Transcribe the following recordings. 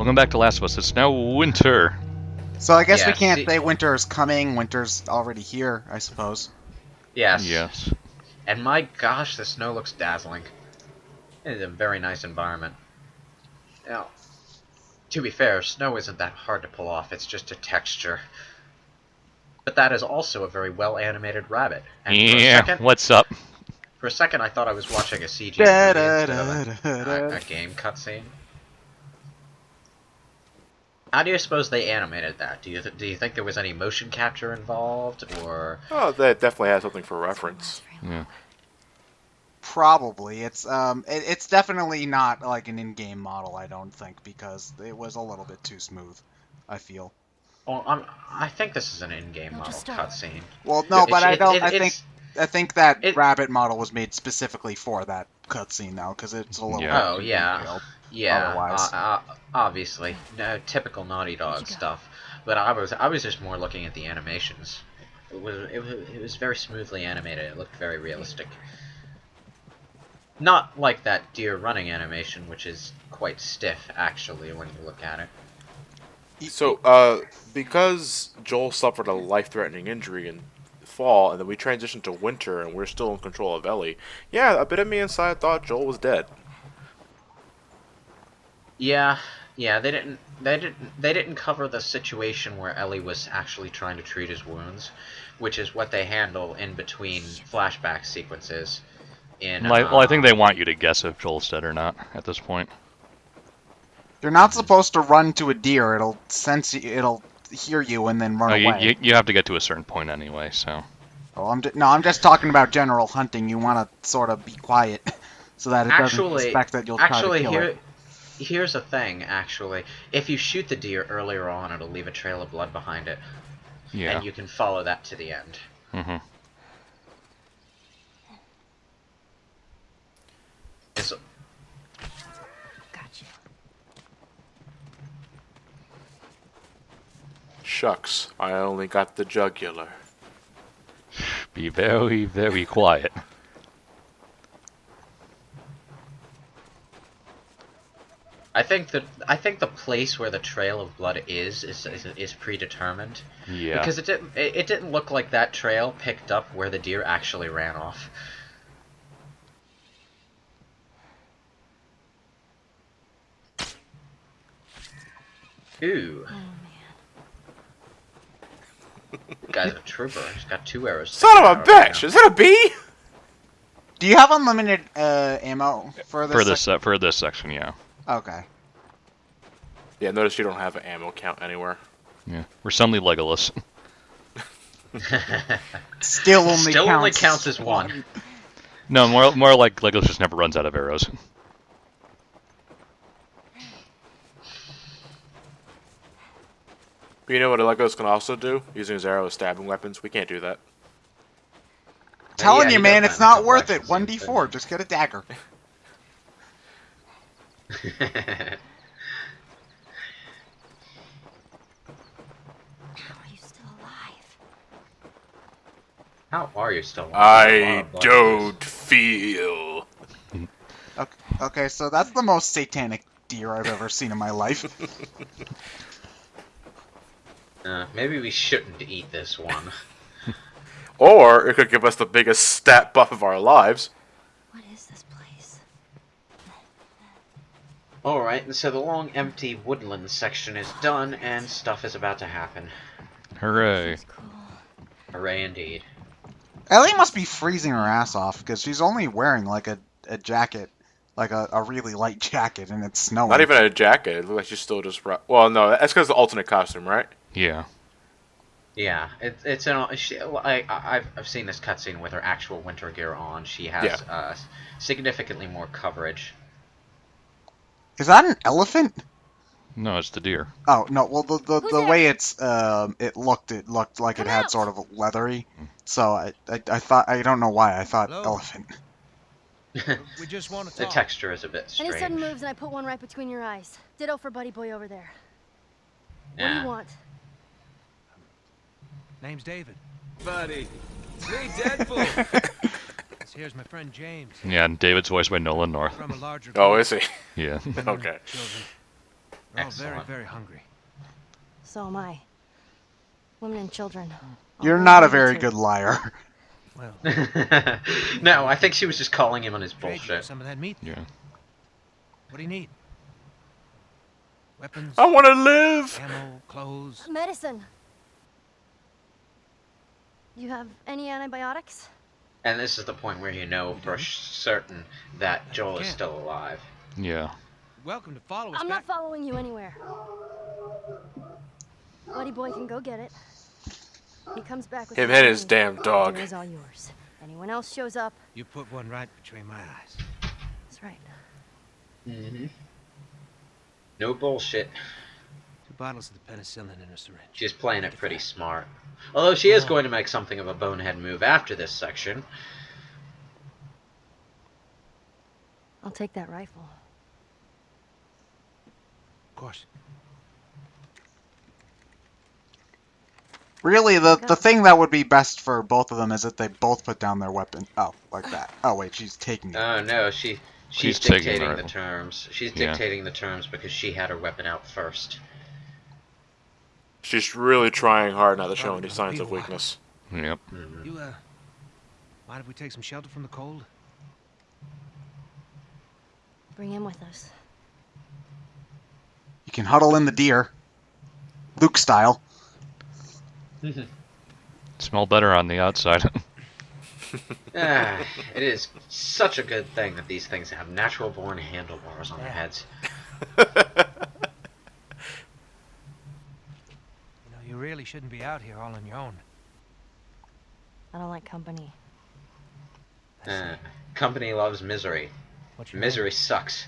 Welcome back to Last of Us. It's now winter. So I guess we can't say winter is coming. Winter's already here, I suppose. Yes. Yes. And my gosh, the snow looks dazzling. It is a very nice environment. Now, to be fair, snow isn't that hard to pull off. It's just a texture. But that is also a very well-animated rabbit. And Yeah, what's up? For a second, I thought I was watching a CG movie instead of a game cutscene. How do you suppose they animated that? Do you think there was any motion capture involved, or? Oh, that definitely has something for reference. Yeah. Probably. It's definitely not like an in-game model, I don't think, because it was a little bit too smooth, I feel. Well, I think this is an in-game model cutscene. Well, no, but I think that rabbit model was made specifically for that cutscene now, because it's a little. Yeah. Oh yeah. Yeah, otherwise. Obviously, no, typical Naughty Dog stuff. But I was just more looking at the animations. It was very smoothly animated. It looked very realistic. Not like that deer running animation, which is quite stiff actually when you look at it. So, because Joel suffered a life-threatening injury in the fall, and then we transitioned to winter, and we're still in control of Ellie. Yeah, a bit of me inside thought Joel was dead. Yeah, they didn't cover the situation where Ellie was actually trying to treat his wounds, which is what they handle in between flashback sequences. Well, I think they want you to guess if Joel's dead or not at this point. You're not supposed to run to a deer. It'll sense you, it'll hear you and then run away. You have to get to a certain point anyway, so. Oh, I'm just talking about general hunting. You want to sort of be quiet so that it doesn't expect that you'll try to kill it. Here's the thing, actually. If you shoot the deer earlier on, it'll leave a trail of blood behind it. Yeah. And you can follow that to the end. Mm-hmm. Gotcha. Shucks, I only got the jugular. Be very, very quiet. I think the place where the trail of blood is predetermined. Yeah. Because it didn't look like that trail picked up where the deer actually ran off. Ooh. Oh man. Guy's a trooper. He's got 2 arrows. Son of a bitch! Is that a bee? Do you have unlimited ammo for this? For this section, yeah. Okay. Yeah, notice you don't have an ammo count anywhere. Yeah. We're suddenly Legolas. Still only counts as 1. No, more like Legolas just never runs out of arrows. But you know what a Legolas can also do? Using his arrow as stabbing weapons. We can't do that. Telling you, man, it's not worth it. 1d4, just get a dagger. How are you still alive? I don't feel. Okay, so that's the most satanic deer I've ever seen in my life. Maybe we shouldn't eat this one. Or it could give us the biggest stat buff of our lives. What is this place? Alright, and so the long empty woodland section is done, and stuff is about to happen. Hooray. Cool. Hooray indeed. Ellie must be freezing her ass off, because she's only wearing, like, a jacket. Like, a really light jacket, and it's snowing. Not even a jacket. It looks like she's still just... Well, no, that's because of the alternate costume, right? Yeah. Yeah, it's an. I've seen this cutscene with her actual winter gear on. She has significantly more coverage. Is that an elephant? No, it's the deer. Oh no! Well, the way it looked like it had sort of leathery. So I thought, I don't know why I thought elephant. We just want to The talk. texture is a bit strange. Any sudden moves and I put one right between your eyes. Ditto for buddy boy over there. What do you want? Name's David. Buddy. Hey, Deadpool. Here's my friend James. Yeah, and David's voiced by Nolan North. From a larger Oh, is he? Yeah. Okay. children. We're all Excellent. very hungry. So am I. Women and children. You're not a very good liar. Well, No, I think she was just calling him on his trade you for bullshit. some of that meat. Yeah. What do you need? Weapons, I want to live. ammo, clothes. Medicine. You have any antibiotics? And this is the point where you know for certain that Joel is can. still alive. Yeah. Welcome to follow us I'm back. not following you anywhere. Buddy boy can go get it. He comes back with Him the and his money. damn dog. Dinner's all yours. Anyone else shows up, You put one right between my eyes. that's right. Mm-hmm. No bullshit. 2 bottles of the penicillin in a syringe. She's playing it pretty smart. Although she is going to make something of a bonehead move after this section. I'll take that rifle. Of course. Really, the thing that would be best for both of them is that they both put down their weapon. Oh, like that. Oh wait, she's taking it. Oh no, she's She's taking the dictating the rifle. terms. She's Yeah. dictating the terms because she had her weapon out first. She's really trying hard not to show any signs of weakness. Yep. You, mind if we take some shelter from the cold? Bring him with us. You can huddle in the deer, Luke style. Smell better on the outside. Ah, it is such a good thing that these things have natural-born handlebars on their heads. You know, you really shouldn't be out here all on your own. I don't like company. Company loves misery. What's your Misery sucks.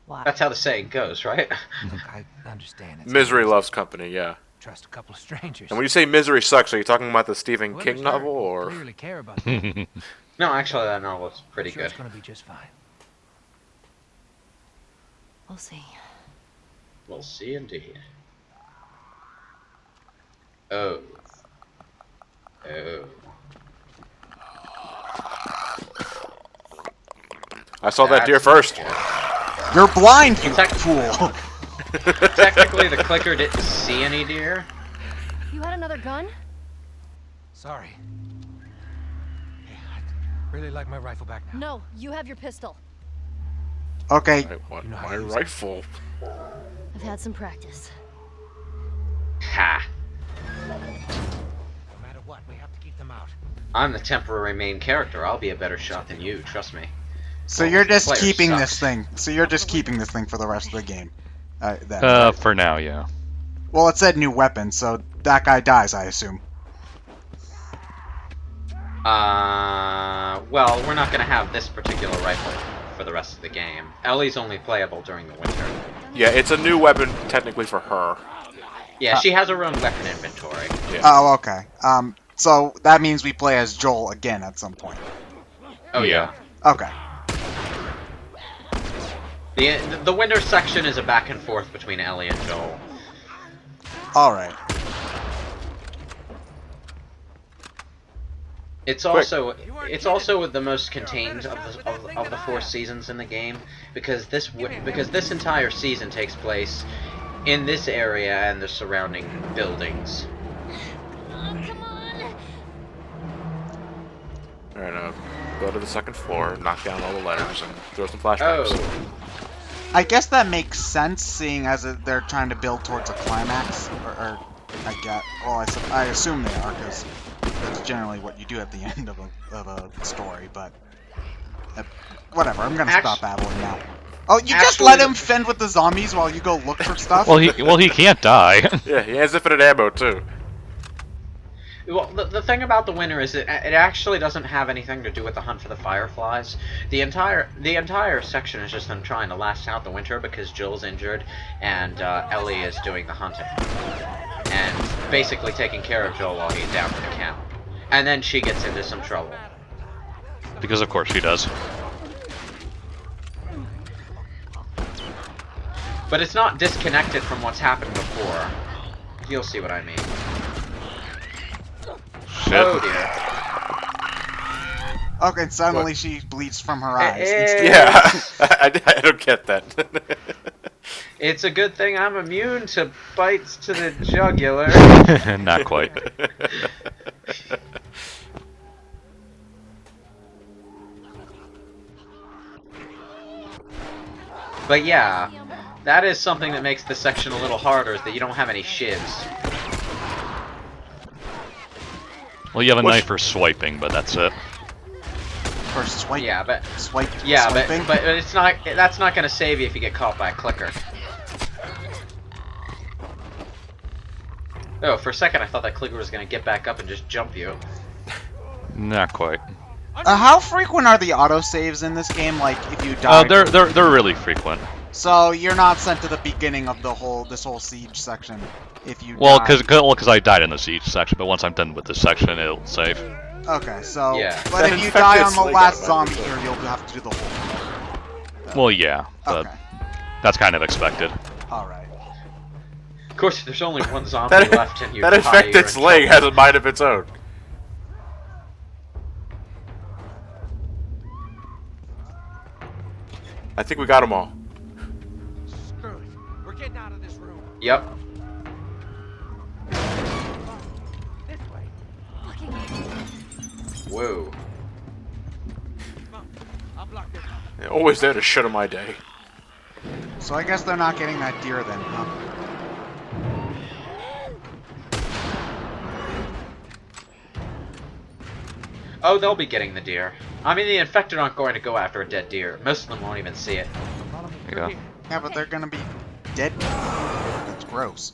Why? That's how the saying goes, right? name? Look, I understand. It's Misery easy loves company, yeah. to trust a couple of strangers. And when you say misery sucks, are you talking about the Stephen Whoever's King hurt novel, or? clearly care about them. No, actually, that novel's pretty Sure good. It's gonna be just fine. We'll see. We'll see indeed. Oh. Oh. I saw that deer That's first. good. You're blind, you Tech- fool. Technically, the clicker didn't see any deer. You had another gun? Sorry. Hey, I'd really like my rifle back now. No, you have your pistol. Okay, I want You know how my to use it. rifle. I've had some practice. Ha! No matter what, we have to keep them out. I'm the temporary main character. I'll be a better shot than you, trust me. so you're just Player keeping sucks. this thing. So you're just keeping this thing for the rest of the game. Then. For now, yeah. Well, it said new weapon, so that guy dies, I assume. Well, we're not gonna have this particular rifle for the rest of the game. Ellie's only playable during the winter. Yeah, it's a new weapon technically for her. Yeah, she has her own weapon inventory. Oh, okay. So that means we play as Joel again at some point. Oh yeah. Okay. The winter section is a back and forth between Ellie and Joel. Alright. It's also the most contained of the 4 seasons in the game because this entire season takes place in this area and the surrounding buildings. Oh, come on! Alright, go to the second floor, knock down all the letters, and throw some flashbangs. Oh, I guess that makes sense, seeing as they're trying to build towards a climax. Or I get. Well, I assume they are, because that's generally what you do at the end of a story. But whatever. I'm gonna stop babbling now. Oh, you just let him fend with the zombies while you go look for stuff? Well, he can't die. Yeah, he has infinite ammo, too. well, the thing about the winter is it actually doesn't have anything to do with the hunt for the fireflies. The entire section is just them trying to last out the winter because Jill's injured and Ellie is doing the hunting and basically taking care of Joel while he's down at the camp. And then she gets into some trouble. Because of course she does. But it's not disconnected from what's happened before. You'll see what I mean. Shit. Oh dear. Okay, suddenly she bleeds from her eyes. Eh, Instead- Yeah, I don't get that. It's a good thing I'm immune to bites to the jugular. Not quite. But yeah, that is something that makes this section a little harder, is that you don't have any shivs. Well, you have a Which- knife for swiping, but that's it. For swipe. Yeah, but Swipe. yeah, swiping. but it's not. That's not gonna save you if you get caught by a clicker. Oh, for a second I thought that clicker was gonna get back up and just jump you. Not quite. How frequent are the autosaves in this game? Like, if you die, They're really frequent. so you're not sent to the beginning of this whole siege section if you Well, die. because I died in the siege section, but once I'm done with this section, it'll save. Okay, so Yeah. but That if you infected die on the snake last automatically zombie here, you'll have to do the whole thing. Well, yeah, but Okay, that's kind of expected. all right. Of course, if there's only one zombie left and you that die, infected you're in leg trouble. has a mind of its own. I think we got them all. Screw it. We're getting out of this room. Yep. This way. Whoa. Come on. I'll block this. They're always there to shit on my day. So I guess they're not getting that deer then, huh? Oh, they'll be getting the deer. I mean, the infected aren't going to go after a dead deer. Most of them won't even see it. Yeah. Yeah, but they're gonna be dead. That's gross.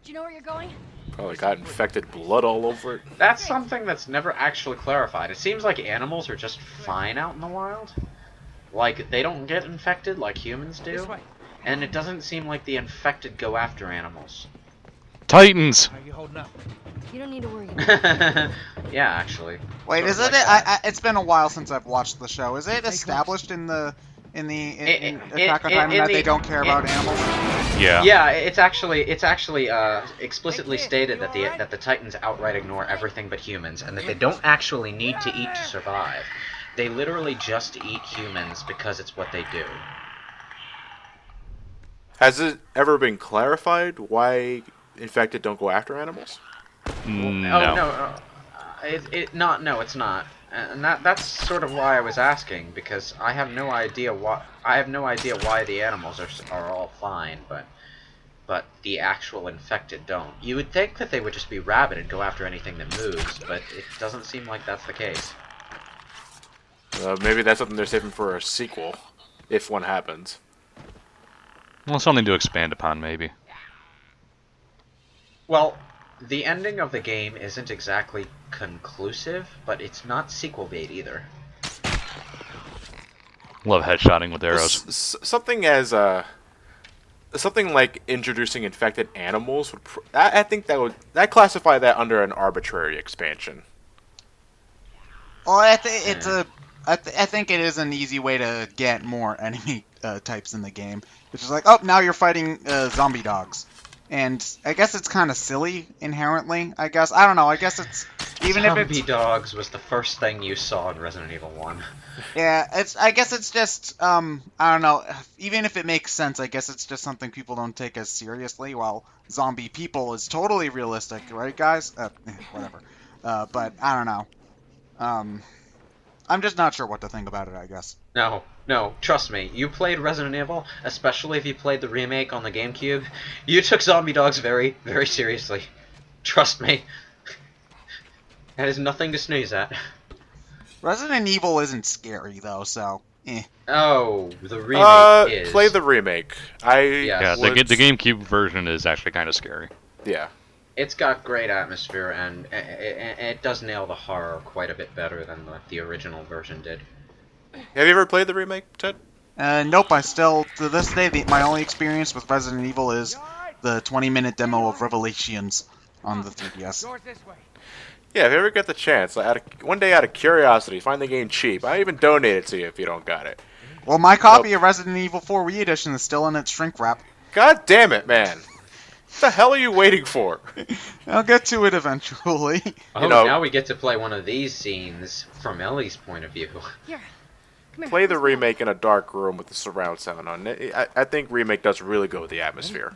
Do you know where you're going? Probably got infected blood all over it. That's something that's never actually clarified. It seems like animals are just fine out in the wild. Like, they don't get infected like humans This do. way. And it doesn't seem like the infected go after animals. Titans! How you holding up? You don't need to worry. Yeah, actually. Wait, Sort is of it? like that. It's been a while since I've watched the show. Is it established in Attack on Titan that they don't care about animals? Yeah. Yeah, it's actually explicitly stated that the Titans outright ignore everything but humans, and that they don't actually need to eat to survive. They literally just eat humans because it's what they do. Has it ever been clarified why infected don't go after animals? No. Oh no, no, it's not. And that's sort of why I was asking, because I have no idea why the animals are all fine, but the actual infected don't. You would think that they would just be rabid and go after anything that moves, but it doesn't seem like that's the case. Maybe that's something they're saving for a sequel, if one happens. Well, something to expand upon, maybe. Well, the ending of the game isn't exactly conclusive, but it's not sequel bait either. Love headshotting with arrows. Something as something like introducing infected animals would. I think that classify that under an arbitrary expansion. Well, I think it is an easy way to get more enemy types in the game, which is like, oh, now you're fighting zombie dogs, and I guess it's kind of silly inherently. I guess I don't know. I guess it's even if Zombie it's dogs was the first thing you saw in Resident Evil 1. yeah, it's I guess it's just I don't know. Even if it makes sense, I guess it's just something people don't take as seriously. While zombie people is totally realistic, right, guys? Whatever. But I don't know. I'm just not sure what to think about it, I guess. No, trust me. You played Resident Evil, especially if you played the remake on the GameCube. You took zombie dogs very, very seriously. Trust me. That is nothing to sneeze at. Resident Evil isn't scary, though, so, eh. Oh, the remake is. Play the remake. Yeah, would- the GameCube version is actually kind of scary. Yeah. It's got great atmosphere, and it does nail the horror quite a bit better than the original version did. Have you ever played the remake, Ted? Nope, I still, to this day, my only experience with Resident Evil is the 20-minute demo of Revelations on the 3DS. Doors this way. Yeah, if you ever get the chance, one day out of curiosity, find the game cheap. I even donate it to you if you don't got it. Well, my copy of Resident Evil 4 Wii Edition is still in its shrink wrap. God damn it, man. What the hell are you waiting for? I'll get to it eventually. Oh, You know- now we get to play one of these scenes from Ellie's point of view. Here. Come here. play the Let's go. remake in a dark room with the surround sound on. I think remake does really go with the atmosphere.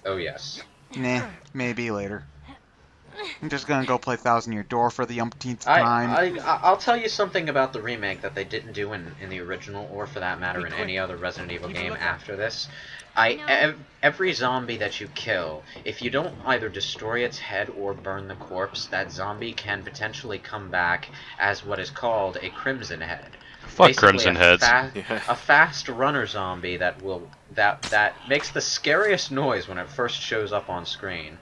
Oh yes. Nah, maybe later. I'm just gonna go play Thousand Year Door for the umpteenth time. I'll tell you something about the remake that they didn't do in the original, or for that matter in any other Resident Evil game after this. Every zombie that you kill, if you don't either destroy its head or burn the corpse, that zombie can potentially come back as what is called a Crimson Head. Fuck Basically Crimson Heads. A fast runner zombie that makes the scariest noise when it first shows up on screen.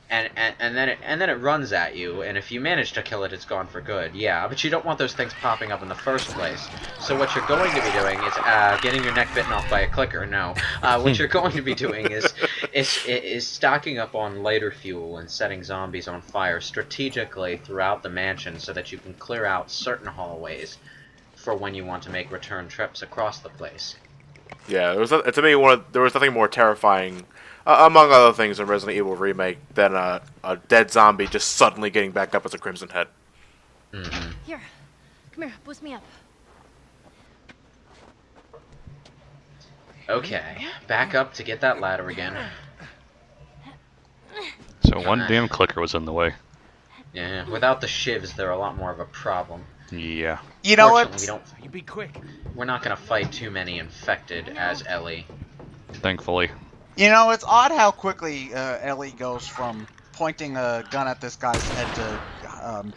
And then it runs at you, and if you manage to kill it, it's gone for good. Yeah, but you don't want those things popping up in the first place. So what you're going to be doing is getting your neck bitten off by a clicker. No, what you're going to be doing is stocking up on lighter fuel and setting zombies on fire strategically throughout the mansion, so that you can clear out certain hallways for when you want to make return trips across the place. Yeah, to me, there was nothing more terrifying, among other things, in Resident Evil Remake than a dead zombie just suddenly getting back up as a Crimson Head. Mm-hmm. Here. Come here. Boost me up. Okay, back up to get that ladder again. So one damn clicker was in the way. Yeah, without the shivs, they're a lot more of a problem. Yeah. You know Fortunately, what? You be quick. we're not gonna fight too many infected as Ellie. Thankfully. You know, it's odd how quickly Ellie goes from pointing a gun at this guy's head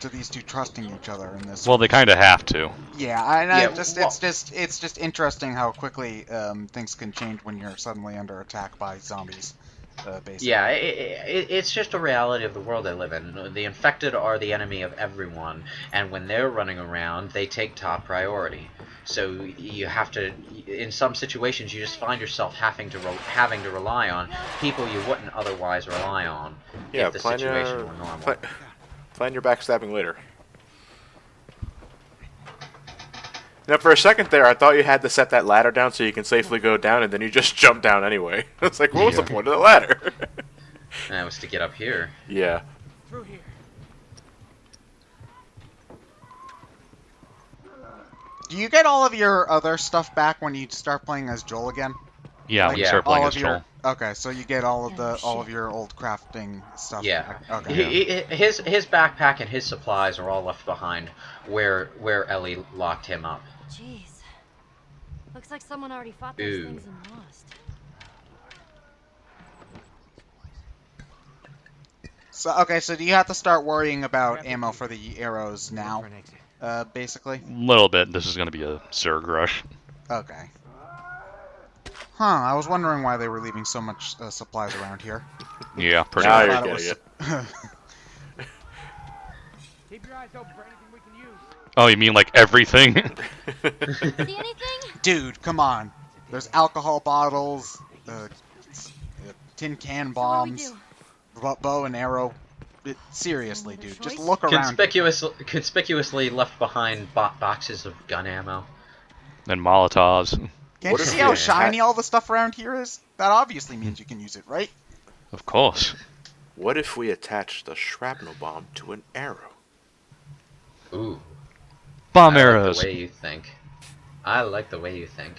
to these two trusting each other in this. Well, they kind of have to. Yeah, Yeah, it's just interesting how quickly things can change when you're suddenly under attack by zombies. Basically. Yeah, it's just a reality of the world they live in. The infected are the enemy of everyone, and when they're running around, they take top priority. So you have to, in some situations, you just find yourself having to rely on people you wouldn't otherwise rely on Yeah, if the situation were normal. Plan your backstabbing later. Now, for a second there, I thought you had to set that ladder down so you can safely go down, and then you just jump down anyway. It's like, what was the point of the ladder? That was to get up here. Yeah. Through here. Do you get all of your other stuff back when you start playing as Joel again? Yeah, when you Yeah. start playing All as of Joel. your okay, so you get all of your old crafting stuff. Yeah. back. Okay. His backpack and his supplies are all left behind where Ellie locked him up. Jeez. Looks like someone already fought those Ooh. things and lost. So do you have to start worrying about ammo for the arrows now? For an exit. Basically. Little bit. This is going to be a Zerg rush. Okay. Huh, I was wondering why they were leaving so much supplies around here. Yeah, pretty Now much. you're thought it getting was- it. Keep your eyes open for anything we can use. Oh, you mean like everything? See anything? Dude, come on. There's alcohol bottles, tin can So what do we bombs, do? bow and arrow. Seriously, dude, just look around. Conspicuously left behind boxes of gun ammo. And Molotovs. Can't What you if see we how had- shiny all the stuff around here is? That obviously means you can use it, right? Of course. What if we attached the shrapnel bomb to an arrow? Ooh. Bomb I arrows. like the way you think. I like the way you think.